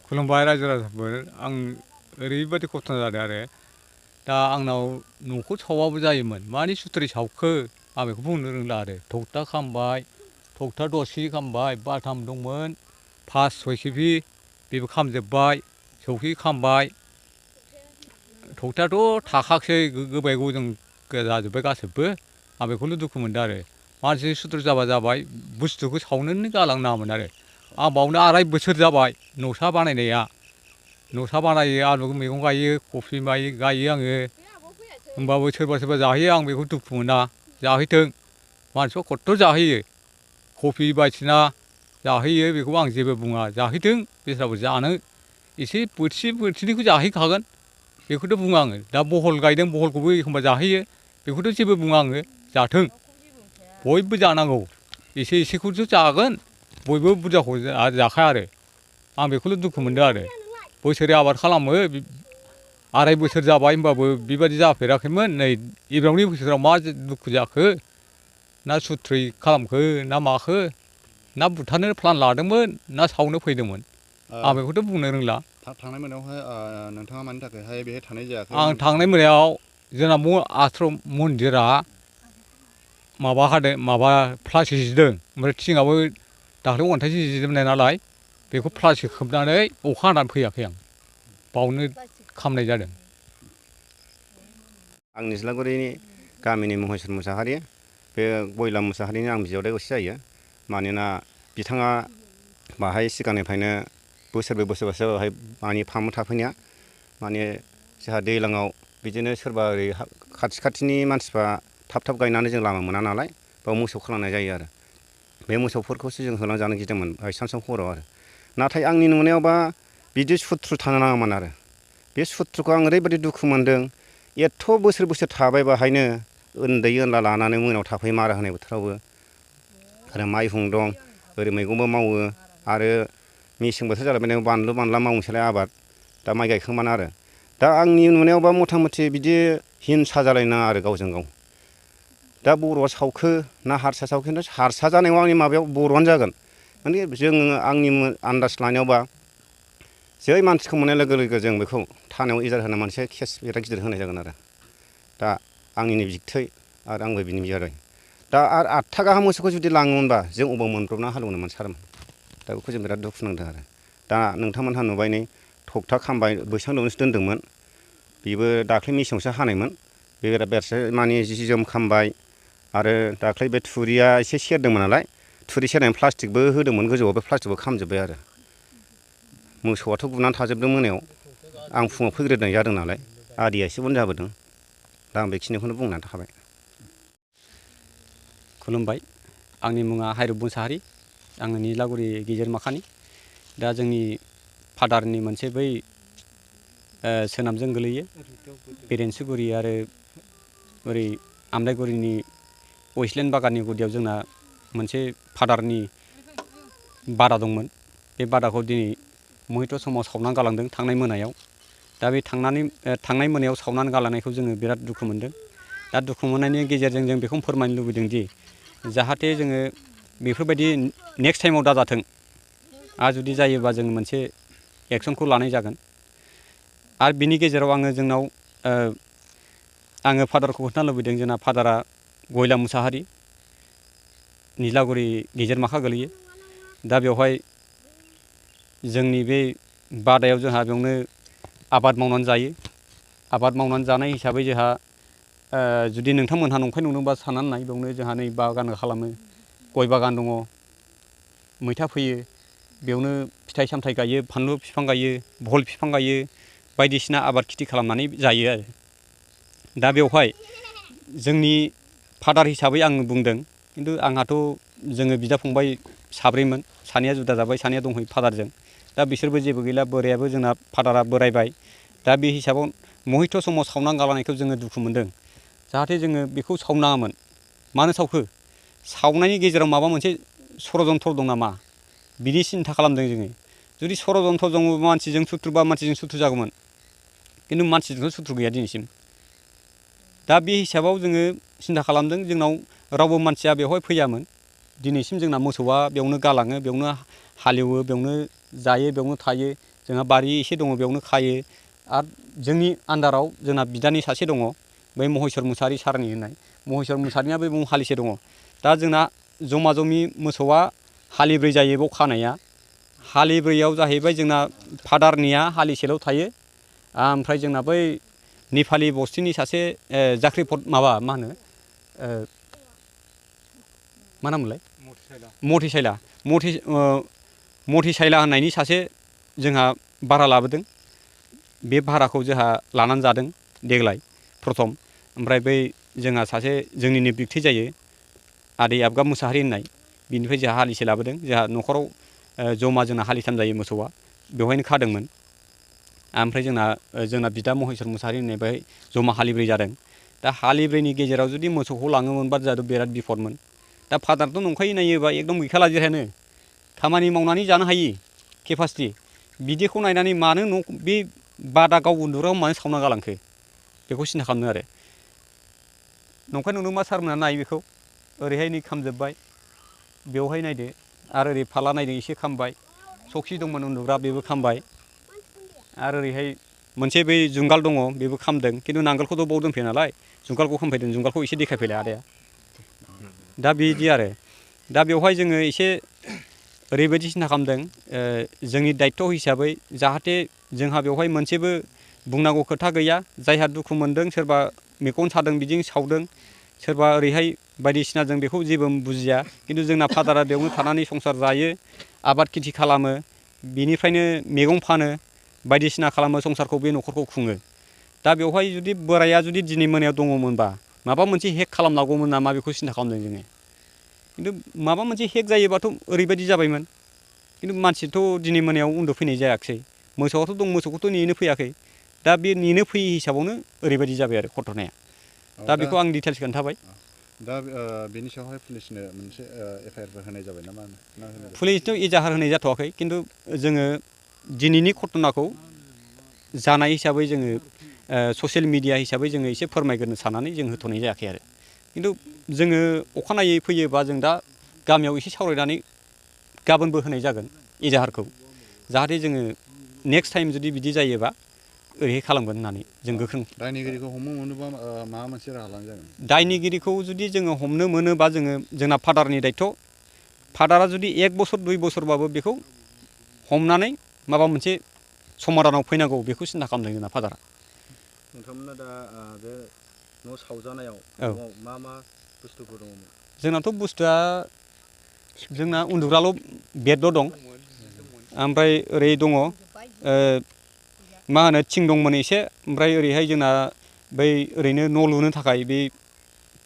खुलुमबाय रायजो राजाफोर आं ओरैबायदि घटना जादों आरो दा आंनाव न'खौ सावाबो जायोमोन मानि सुथुरै सावखो आं बेखौ बुंनो रोंला आरो थगथा खामबाय थगथा दरसे खामबाय बाथाम दंमोन 5-6 केबि बेबो खामजोब्बाय सौखि खामबाय थगथायाथ' थाखासै गोबाय गजों जाजोब्बाय गासैबो आं बेखौनो दुखु मोनदों आरो मानसि सुथुर जाबा जाबाय बुस्थुखौ सावनोनो गालांनाङामोन आरो आं बावनो 2.5 बोसोर जाबाय न'सा बानायनाया न'सा बानायो आलु मैगं गायो कफि गायो आङो होमबाबो सोरबा जाहैयो आं बेखौ दुखु मोना जाहैथों मानसिफ्रा खथ्थ' जाहैयो कफि बायदिसिना जाहैयो बेखौ आं जेबो बुङा जाहैथों बेस्राबो जानो एसे बोथिसे बोथिनैखौ जाहैखागोन बेखौथ' बुङा आङो दा बहल गायदों बहलखौबो एखमबा जाहैयो बेखौथ' जेबो बुङा आङो जाथों बयबो जानांगौ एसे एसेखौथ' जागोन बयबो बुरजाखौ जाखाया आरो आं बेखौल' दुखु मोनदों आरो बोसोरै आबाद खालामो 2.5 बोसोर जाबाय होमबाबो बेबायदि जाफेराखैमोन नै एबारावनि बोसोराव मा दुखु जाखो ना सुथ्रै खालामखो ना माखो ना बुथारनो प्लान लादोंमोन ना सावनो फैदोंमोन आं बेखौथ' बुंनो रोंला थांनाय मोनायावहाय नोंथाङा मानि थाखायहाय बेहाय थानाय जायाखै आं थांनाय मोनायाव जोंना आश्रम मन्दिरा माबा प्लास्टिक जिदों ओमफ्राय थिङाबो दाख्लै अन्थाइजों जिजोबनाय नालाय बेखौ प्लास्टिक खोबनानै अखा हानानै फैयाखै आं बावनो खामनाय जादों आं निज्लागुरिनि गामिनि महेस्वर मुसाहारि बे गयला मुसाहारिनि आं बिजावदाय असे जायो मानोना बिथाङा बाहाय सिगांनिफ्रायनो बोसोरब्रै बाहाय माने फामु थाफैनाया माने जोंहा दैज्लाङाव बिदिनो सोरबा ओरै खाथिनि मानसिफ्रा थाब गायनानै जों लामा मोना नालाय बाव मोसौ खालामनाय जायो आरो बे मोसौफोरखौसो जों होलांजानो गिदोंमोन बायसान्सआव हराव आरो नाथाय आंनि नुनायावबा बिदि सुथ्रु थानो नाङामोन आरो बे सुथ्रुखौ आं ओरैबायदि दुखु मोनदों एथ' बोसोर थाबाय बाहायनो उन्दै उनला लानानै मोनायाव थाफैयो मारा होनाय बोथोरावबो आरो माइहुं दं ओरै मैगंबो मावो आरो मेसें बोथोर जालायबाय बानलु बानला मावनोसैलाय आबाद दा माइ गायखांबानो आरो दा आंनि नुनायावबा मथा मथि बिदि हिंसा जालायनाङा आरो गावजों गाव दा बर'आ सावखो ना हारसा सावखो खिन्थु हारसा जानायाव आंनि माबायाव बर'आनो जागोन माने जोङो आंनि आन्दाज लानायावबा जै मानसिखौ मोननाय लोगो लोगो जों बेखौ थानायाव एजाहार होना मोनसे केस बिराद गिदिर होनाय जागोन आरो दा आंनिनो बिबथै आरो आंबो बिनि बियादै दा आरो 8था गाहाम मोसौखौ जुदि लाङोमोनबा जों अबाव मोनब्रबना हालेवनो मोनसारोमोन दा बेखौ जों बिराद दुखु नांदों आरो दा नोंथांमोनहा नुबाय नै थगथा खामबाय बैसां ल'नोसो दोन्दोंमोन बेबो दाख्लै मेसेङावसो हानायमोन बे बेरसे माने जि जोम खामबाय आरो दाख्लै बे थुरिया एसे सेरदोंमोन नालाय थुरि सेरनानै प्लास्टिकबो होदोंमोन गोजौआव बे प्लास्टिकबो खामजोब्बाय आरो मोसौआथ' गुनानै थाजोबदों मोनायाव आं फुङाव फैग्रोनाय जादों नालाय आदैया एसे उन जाबोदों दा आं बेखिनिखौनो बुंनानै थाखाबाय खुलुमबाय आंनि मुङा हायरब मुसाहारि आङो निज्लागुरि गेजेरमाखानि दा जोंनि फादारनि मोनसे बै सोनाबजों गोलैयो बेरेन्सिगुरि आरो ओरै आमलाइगुरिनि वेस्टलेण्ड बागाननि गुदियाव जोंना मोनसे फादारनि बादा दंमोन बे बादाखौ दिनै मुहैथ' समाव सावनानै गालांदों थांनाय मोनायाव दा बे थांनाय मोनायाव सावनानै गालांनायखौ जोङो बिराद दुखु मोनदों दा दुखु मोननायनि गेजेरजों जों बेखौनो फोरमायनो लुबैदों दि जाहाथे जोङो बेफोरबायदि नेक्स्ट टाइमाव दाजाथों आरो जुदि जायोबा जों मोनसे एक्सनखौ लानाय जागोन आरो बिनि गेजेराव जोंनाव आङो फादारखौ खोन्थानो लुबैदों जोंना फादारा गयला मुसाहारि निज्लागुरि गेजेरमाखा गोलैयो दा बेवहाय जोंनि बे बादायाव जोंहा बेयावनो आबाद मावनानै जायो आबाद मावनानै जानाय हिसाबै जोंहा जुदि नोंथांमोनहा नंखाय नंदोंबा साननानै नाय बेयावनो जोंहा नै बागान खालामो गय बागान दङ मैथा फोयो बेयावनो फिथाइ सामथाइ गायो फानलु बिफां गायो बहल बिफां गायो बायदिसिना आबाद खेथि खालामनानै जायो आरो दा बेवहाय जोंनि फादार हिसाबै आं बुंदों खिन्थु आंहाथ' जोङो बिदा फंबाय साब्रैमोन सानैया जुदा जाबाय सानैया दंहैयो फादारजों दा बिसोरबो जेबो गैला बोरायाबो जोंना फादारा बोरायबाय दा बे हिसाबाव मुहैथ' समाव सावनानै गालांनायखौ जोङो दुखु मोनदों जाहाथे जोङो बेखौ सावनाङामोन मानो सावखो सावनायनि गेजेराव माबा मोनसे षड़जन्त्र दं नामा बिदि सिन्था खालामदों जोङो जुदि षड़जन्त्र दङबा मानसिजों सुथ्रुबा मानसिजों सुथ्रु जागौमोन खिन्थु मानसिजोंथ' सुथ्रु गैया दिनैसिम दा बे हिसाबाव जोङो सिन्था खालामदों जोंनाव रावबो मानसिया बेवहाय फैयामोन दिनैसिम जोंना मोसौआ बेयावनो गालाङो बेयावनो हालेवो बेयावनो जायो बेयावनो थायो जोंहा बारि एसे दङ बेयावनो खायो आरो जोंनि आन्दाराव जोंना बिदानि सासे दङ बै महेस्वर मुसाहारि सारनि होननाय महेस्वर मुसाहारिनिया बै हालिसे दङ दा जोंना जमा जमि मोसौआ हालिब्रै जायो बाव खानाया हालिब्रैयाव जाहैबाय जोंना फादारनिया हालिसेल' थायो ओमफ्राय जोंना बै नेपालि बस्तिनि सासे जाख्रिफद माबा मा होनो मा नाममोनलाय मथि सायला होननायनि सासे जोंहा भारा लाबोदों बे भाराखौ जोंहा लानानै जादों देग्लाय प्रथम ओमफ्राय बै जोंहा सासे जोंनिनो बिबथै जायो आदै आबगाब मुसाहारि होननाय बिनिफ्राय जोंहा हालिसे लाबोदों जोंहा न'खराव जमा जोंना हालिथाम जायो मोसौआ बेवहायनो खादोंमोन ओमफ्राय जोंना बिदा महेस्वर मुसाहारि होननाय बेहाय जमा हालिब्रै जादों दा हालिब्रैनि गेजेराव जुदि मोसौखौ लाङोमोनबा जोंहाथ' बिराद बिपदमोन दा फादारथ' नंखायो नायोबा एकदम गैखाला जेरैनो खामानि मावनानै जानो हायि केपासिटि बिदिखौ नायनानै मानो बे बादा गाव उन्दुग्रायाव मानो सावना गालांखो बेखौ सिन्था खालामदों आरो नंखाय नंदोंबा सारमोनहा नाय बेखौ ओरैहाय नै खामजोब्बाय बेवहाय नायदो आरो ओरै फाला नायदो एसे खामबाय सखि दंमोन उन्दुग्रा बेबो खामबाय आरो ओरैहाय मोनसे बै जुंगाल दङ बेबो खामदों खिन्थु नांगोलखौथ' बाव दोनफैया नालाय जुंगालखौ खामफैदों जुंगालखौ एसे देखायफैलाय आदाया दा बिदि आरो दा बेवहाय जोङो एसे ओरैबायदि सिन्था खालामदों जोंनि दायथ' हिसाबै जाहाथे जोंहा बेवहाय मोनसेबो बुंनांगौ खोथा गैया जायहा दुखु मोनदों सोरबा मेगन सादों बिदिनो सावदों सोरबा ओरैहाय बायदिसिना जों बेखौ जेबो बुजिया खिन्थु जोंना फादारा बेयावनो थानानै संसार जायो आबाद खेथि खालामो बिनिफ्रायनो मैगं फानो बायदिसिना खालामो संसारखौ बे न'खरखौ खुङो दा बेवहाय जुदि बोराया जुदि दिनै मोनायाव दङमोनबा माबा मोनसे हेक खालामनांगौमोन नामा बेखौ सिन्था खालामदों जोङो खिन्थु माबा मोनसे हेक जायोबाथ' ओरैबायदि जाबायमोन खिन्थु मानसिथ' दिनै मोनायाव उन्दुफैनाय जायाखिसै मोसौआथ' दं मोसौखौथ' नेनो फैयाखै दा बे नेनो फैयै हिसाबावनो ओरैबायदि जाबाय आरो घटनाया दा बेखौ आं डिटेल्स खोन्थाबाय दा बेनि सायावहाय पुलिसनो मोनसे एफआइआरफोर होनाय जाबाय नामा पुलिसथ' एजाहार होनाय जाथ'वाखै खिन्थु जोङो दिनैनि घटनाखौ जानाय हिसाबै जोङो ससियेल मिडिया हिसाबै जोङो एसे फोरमायग्रोनो साननानै जों होथ'नाय जायाखै आरो खिन्थु जोङो अखानायै फैयोबा जों दा गामियाव एसे सावरायनानै गाबोनबो होनाय जागोन एजाहारखौ जाहाथे जोङो नेक्स्ट टाइम जुदि बिदि जायोबा ओरैहाय खालामगोन होननानै जों गोख्रों दायनिगिरिखौ हमनो मोनोबा माबा मोनसे राहा लानाय जागोन दायनिगिरिखौ जुदि जोङो हमनो मोनोबा जोंना फादारनि दायथ' फादारा जुदि 1 बोसोर 2 बोसोरबाबो बेखौ हमनानै माबा मोनसे समाधानाव फैनांगौ बेखौ सिन्था खालामदों जोंना फादारा नोंथांमोना दा बे न' सावजानायाव मा बुस्थुफोर दङमोन जोंनाथ' बुस्थुआ जोंना उन्दुग्राल' बेडल' दं ओमफ्राय ओरै दङ मा होनो थिं दंमोन एसे ओमफ्राय ओरैहाय जोंना बै ओरैनो न' लुनो थाखाय बे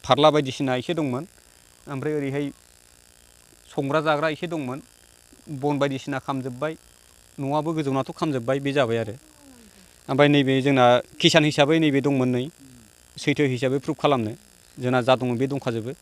फारला बायदिसिना एसे दंमोन ओमफ्राय ओरैहाय संग्रा जाग्रा एसे दंमोन बन बायदिसिना खामजोब्बाय न'आबो गोजौनाथ' खामजोब्बाय बे जाबाय आरो ओमफ्राय नैबे जोंना किसान हिसाबै नैबे दंमोन नै सैथो हिसाबै प्रुफ खालामनो जोंना जा दङ बे दंखाजोबो